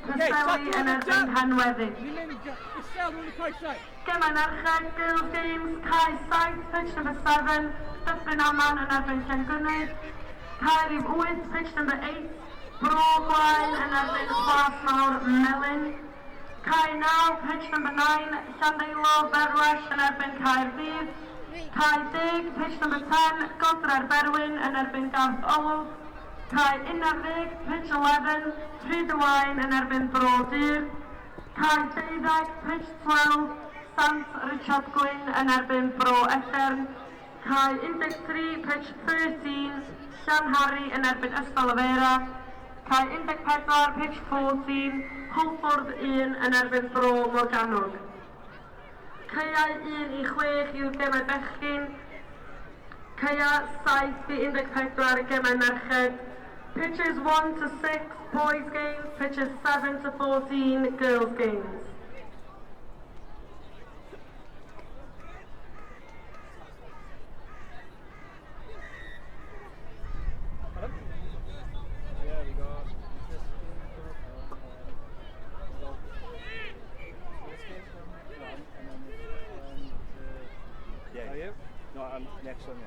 Pyseli yn erbyn Penweddig. Gemau merched, Girls Games, Cai 7, pitch number 7, Dyffryn Aman yn erbyn Llangynnydd. Cai rhif 8, pitch number 8, Bro Gwaen yn erbyn Plas Mawr Melyn. Cai 9, pitch number 9, Llandeilo Berwell yn erbyn Caerdydd. Cai 10, pitch number 10, Godre'r Berwyn yn erbyn Garth Olwg. Cai 11, pitch 11, Rhyd y Waen yn erbyn Bro Dyr. Cai 12, pitch 12, Sant Richard Gwyn yn erbyn Bro Ethern. Cai 13, pitch 13, Llan Harry yn erbyn Ystol y Fera. Cai 14, pitch 14, Hulffordd 1 yn erbyn Bro Morgannwg. Caiau 1 i 6 yw'r gemau bechgyn. Caia 7 i 14 y gemau merched. Pitches 1 to 6, boys games. Pitches 7 to 14, girls games. Yeah, we got Yeah. Are you? No, I'm next one, yeah.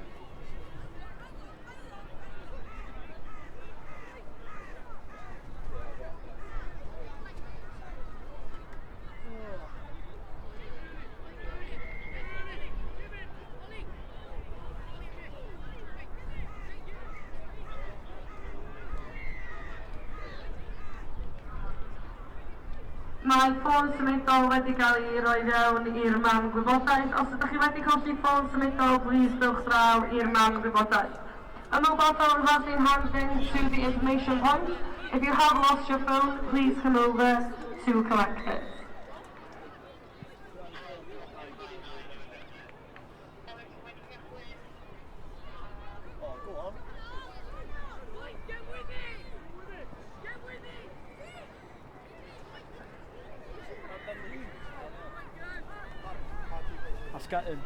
Mae ffôn symudol wedi cael ei roi fewn i'r man gwybodaeth. Os ydych chi wedi colli ffôn symudol, plis dewch draw i'r man gwybodaeth. A mobile phone has been handed in to the information point. If you have lost your phone, please come over to collect it. Oh, go on. That's got him.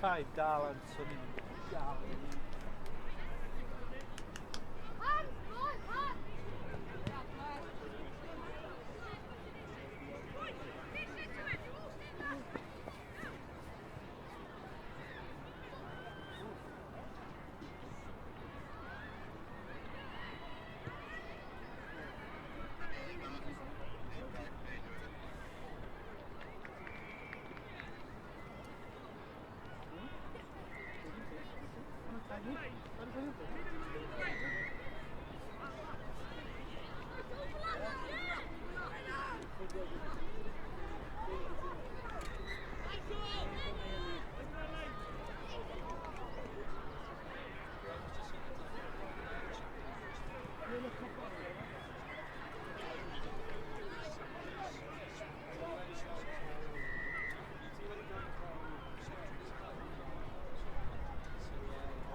Cai dal yn swnio'n dal.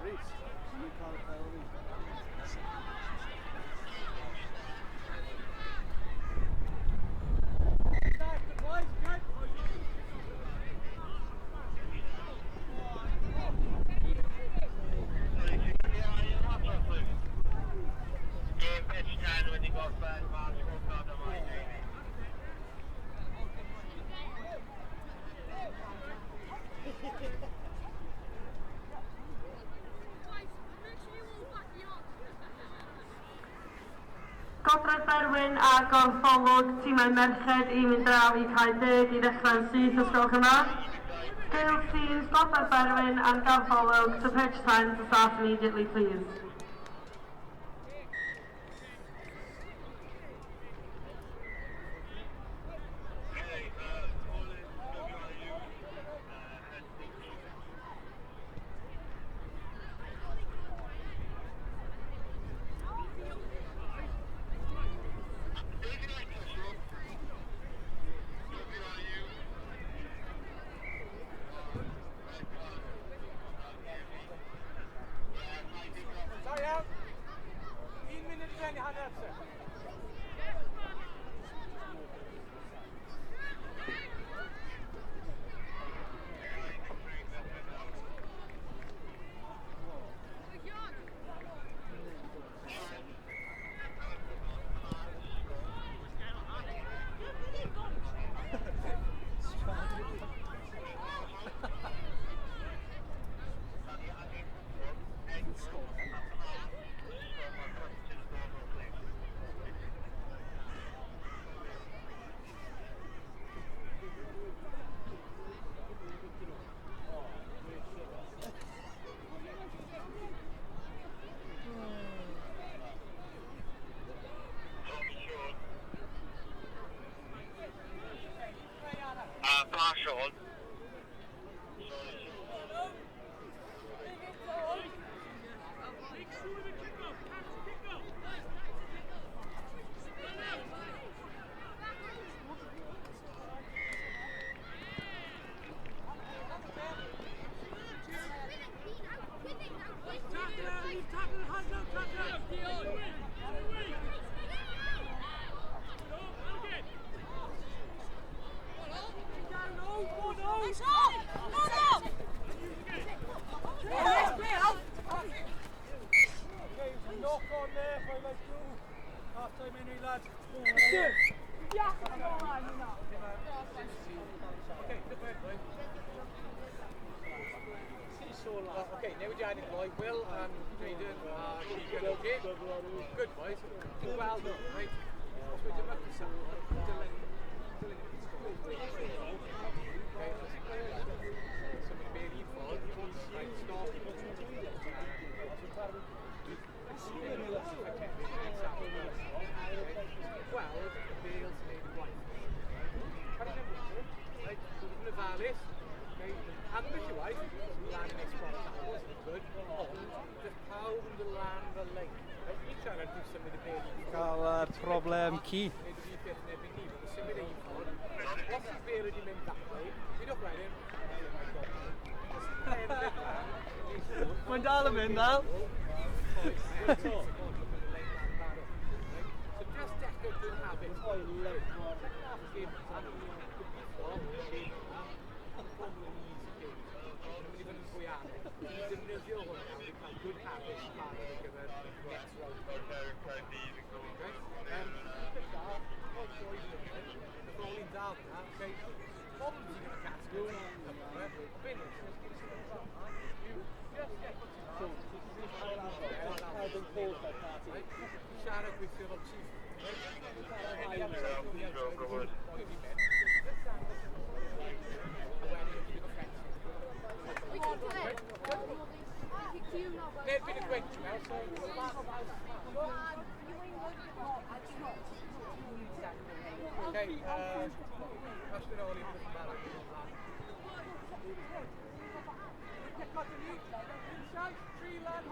Reece, can you call it Godred Berwyn a Gorffolwg tîmau merched i mynd draw i Caerdydd i ddechrau'n syth os gwelwch yn dda. Girls teams Godred Berwyn and Gorffolwg to pitch time to start immediately please. Sorry out. 1 minute then you had that, sir. Partial. Knock on there if I like you. Half time anyway, lads. Okay, good man, boy. Okay, now we're adding boy Will and Jayden and Keegan, okay? Good boys. Well done, right? That's what you're looking for. Somebody made you fall. Right, stop. Well, Bales made white. Right, so we're going to Vallis. Okay, and with your wife, land next product, that wasn't good. The power and the land, the lake. Right, you're trying to do something to Bailey. Cael problem ci. Os yw Bale wedi mynd that way, pidwch wedyn. Mae'n dal yn mynd dal. So just deco good habits. Second half of game, defnyddio hwnna i cael good habits pan ar gyfer next round. Rolling down that, okay? Problems you're going to catch going on somewhere. Finish. You just get siarad gweithio fel chief. Nid byd y gweithio mewn, so... Okay, that's been all in the balance. Inside, tree land,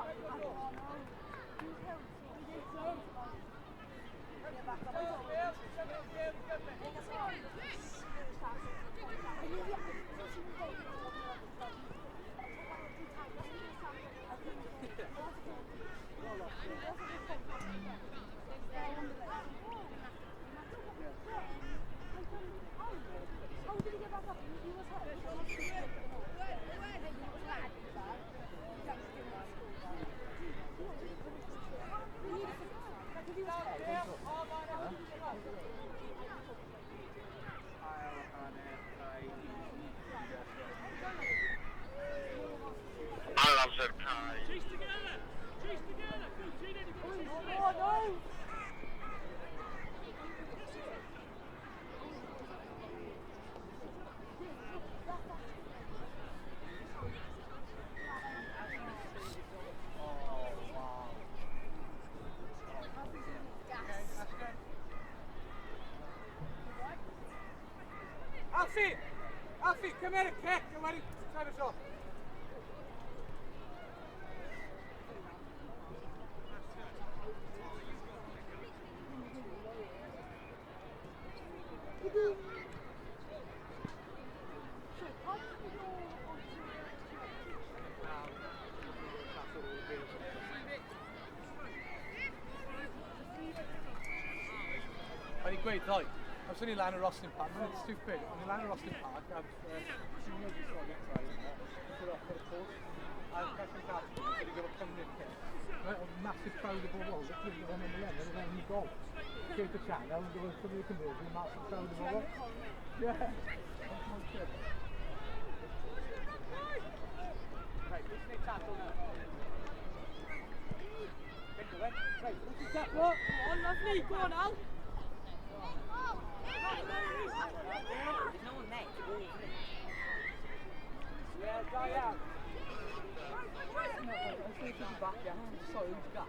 Alfie, come here and kick. You're ready to time us off. O'n i'n gweud ddoe, os o'n i lan o Rosslyn Park, mae'n stupid, o'n i lan o Rosslyn Park, a senior di sôn i'n rhaid, sy'n off o'r post, a Preston Castle, sy'n gyda Cymru'r kit. Mae'n massive crowd o bobl, dwi'n gwybod o'n ymwneud, yn ymwneud i gol. Gave the channel, and there was somebody converted, massive crowd of bobl. Yeah. Right, let's make tackle now. Right, let's just tackle. Go on, lovely, go on, Al. There's no one there. Yeah, Diane. I'm still thinking back, yeah. Sorry, who's got?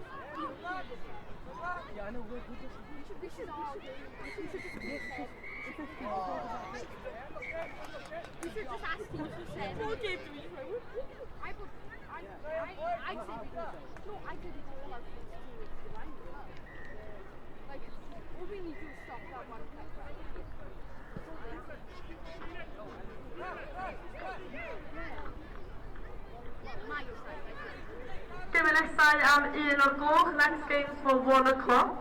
Yeah, I know, we should just You should just ask him to say. No, Dave, do you know? I did it all our kids to the line. Like, all we need to do is stop that one cut. Gymunedau am 1 o'r gloch, next games for 1 o'clock.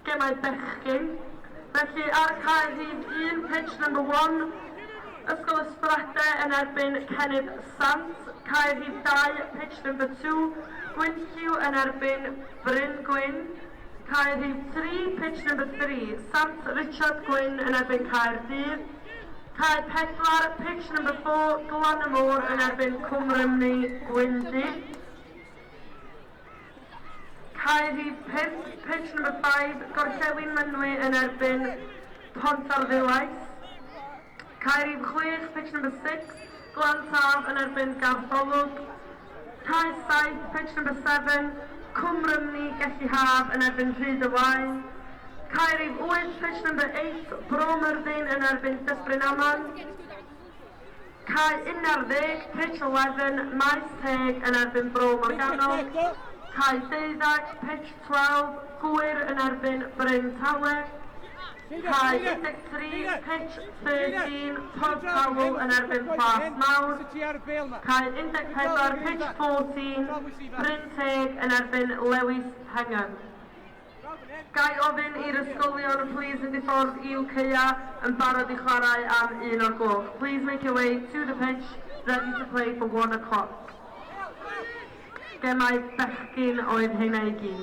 Gemau bechgyn. Felly ar cael hyd 1, pitch number 1, Ysgol Ysbydradau yn erbyn Cenib Sant. Cael hyd 2, pitch number 2, Gwyn Lliw yn erbyn Bryn Gwyn. Cael hyd 3, pitch number 3, Sant Richard Gwyn yn erbyn Caerdydd. Cael 4, pitch number 4, Glan y Môr yn erbyn Cwmrymni Gwyndy. Caerdydd 5, pitch number 5, Gorllewin Mynwy yn erbyn Pontarddulais. Caerdydd 6, pitch number 6, Glan Taf yn erbyn Gartholwg. Caerdydd 7, pitch number 7, Cwmrymni Gelli Haf yn erbyn Rhyd y Waun. Caerdydd 8, pitch number 8, Bromyrddin yn erbyn Dysbryn Aman. Caerdydd 11, pitch 11, Maes Teg yn erbyn Bro Morgannol. Caerdydd 12, pitch 12, Gwyr yn erbyn Bryn Tawe. Caerdydd 13, pitch 13, Pwb Cawl yn erbyn Plas Mawr. Caerdydd 14, pitch 14, Bryn Teg yn erbyn Lewis Hengan. Gai ofyn i'r ysgolion please yn ddiffordd i'w ceia yn barod i chwarae am 1 o'r gloch. Please make your way to the pitch, ready to play for 1 o'clock. Gemau bechgyn oedd hynna i gyd.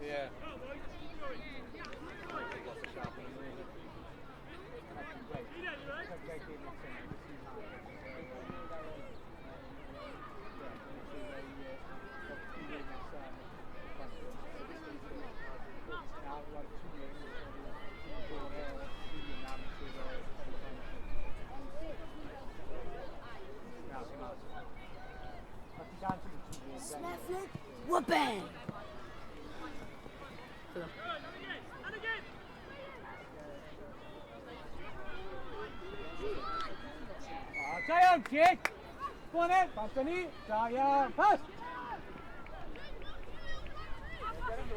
Yeah. Whoopin'! Giant kick! Go on in, pass to me, Giant, pass!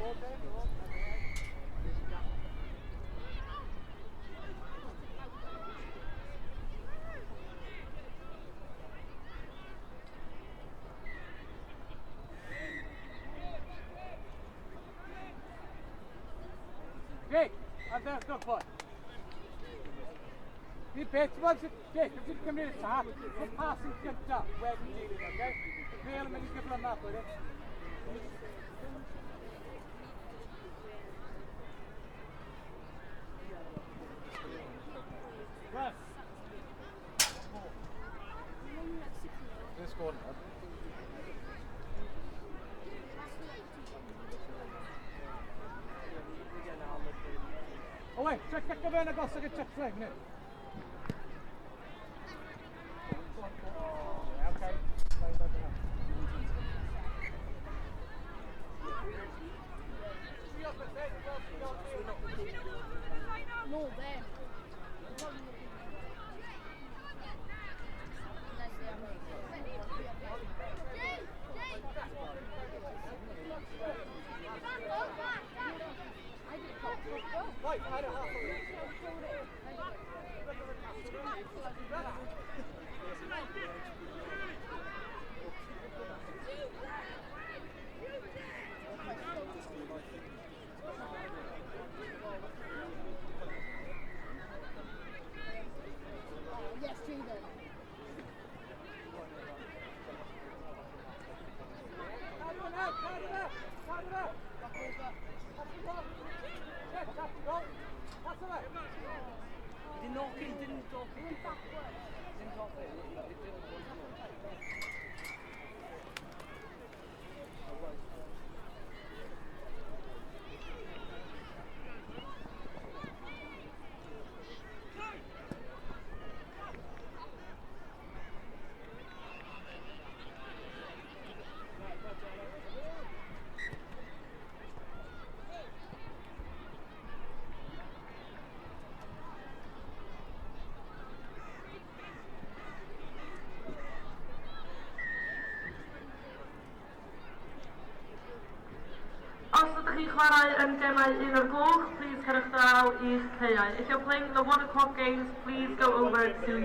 Jake, I'm there, good boy. You bet, once it, Jake, if you come in the top, just pass and jump up where you need it, okay? Feel him and you give him up with it. Run. This corner. Oh wait, check the van and go second check flag, no. Okay. No, them. Right, I don't have Yes, Jaden. Did not didn't talk it. Didn't talk it. Os ydych chi chwarae yn gemau 1 o'r gloch, please cerwch draw i'ch caeau. If you're playing the 1 o'clock games, please go over to your